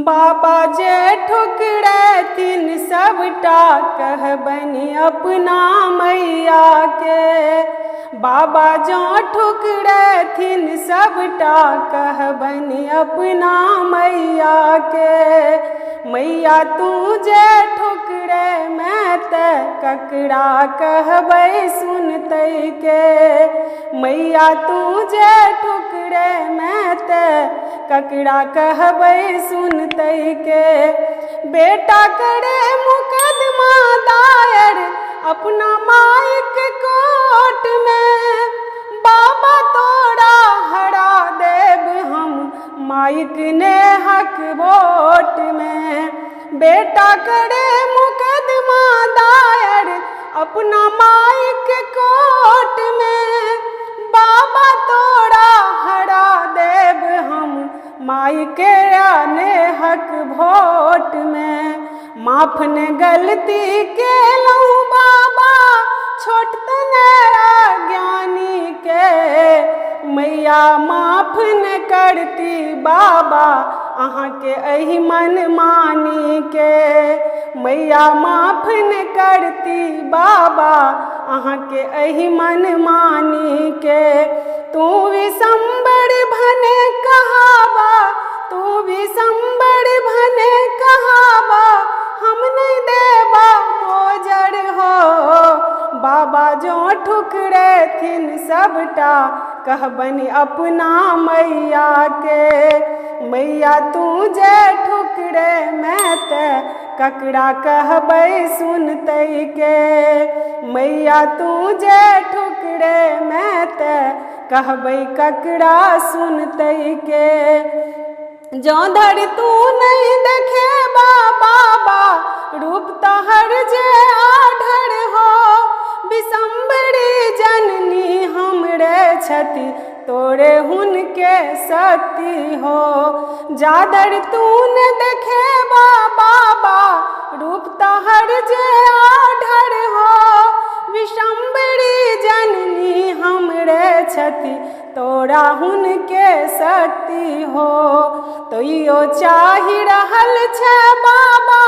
बाबा जे ठुकरैथिन सबटा कहबनि अपना मैया के। बाबा जो ठुकरैथिन सबटा कहबनि अपना मैया के। मैया तू जे ठुकरै मैं ते ककरा कहबै सुनतै के। मैया तू जे ठुकरै मैं ते ककरा कहबै सुनतै के। बेटा करे मुकदमा दायर अपना माई के कोर्ट में। बाबा तोरा हरा देब हम माइक ने हक वोट में। बेटा करे मुकदमा दायर अपना माई के कोर्ट में। बाबा तोरा हरा देब हम माई के आने हक वोट में। माफ ने गलती केलहुँ बाबा छोट तने ज्ञानी के। मैया माफ न करती बाबा अहाँ के एहि मनमानी के। मैया माफ न करती बाबा अहाँ के एहि मनमानी के। तू विषम्बर भने कहाबा तू विषम्बर भने कहाबा हम नहीं देबा मोजर हो। बाबा जो ठुकरैथिन सबटा कहबनि अपना मैया के। मैया तू जे ठुकरै मैं ते ककरा कहबै सुनतै के। मैया तू जे ठुकरै मैं ते कहबै ककरा सुनतै के। जो धर तू नहीं देखेबा बाबा रूप तोहर जे आढ़र हो। विषम्बरी जननी हमरे छति तोरे हुनके शक्ति हो। जादर तू न देखेबा बाबा रूप तोहर जे आढ़र हो। विषम्बरी जननी हमरे छति तोरा हुनके शक्ति हो। तैयो चाहि रहल छै बाबा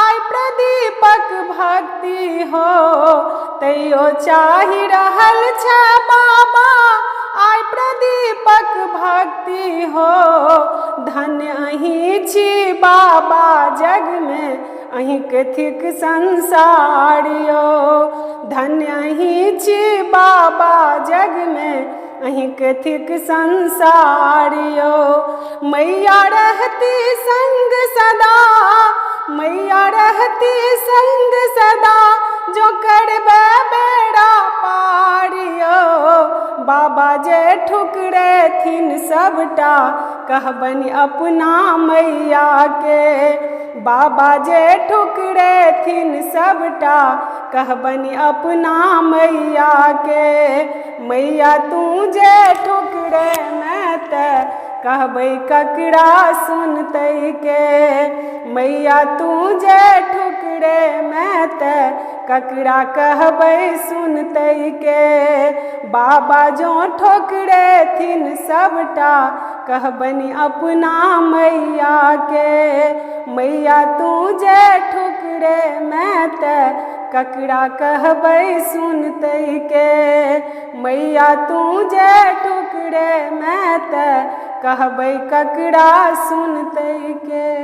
आइ प्रदीपक भक्ति हो। तैयो चाहि रहल छै बाबा आइ प्रदीपक भक्ति हो। धन्य अहीं छी बाबा जग में अहीं कथिक संसार यो। धन्य अहीं छी बाबा जग में अहीं कथिक संसार यो। मैया रहती संग सदा मैया रहती संग सदा जो करबै बेड़ा पार यो। बाबा जे ठुकरैथिन सबटा कहबनि अपना मैया के। बाबा जे ठुकरैथिन सबटा कहबनि अपना मैया के। मैया तू जे ठुकरै मैं ते कहबै ककरा सुनतै के। मैया तू जे ठुकरै मैं ते ककरा कहबै सुनतै के। बाबा जो ठुकरैथिन सबटा कहबनि अपना मैया के। मैया तू जे ठुकरै मैं ते ककरा कहबै सुनतै के। मैया तू जे ठुकरै मैं ते कहबै ककरा सुनतै के।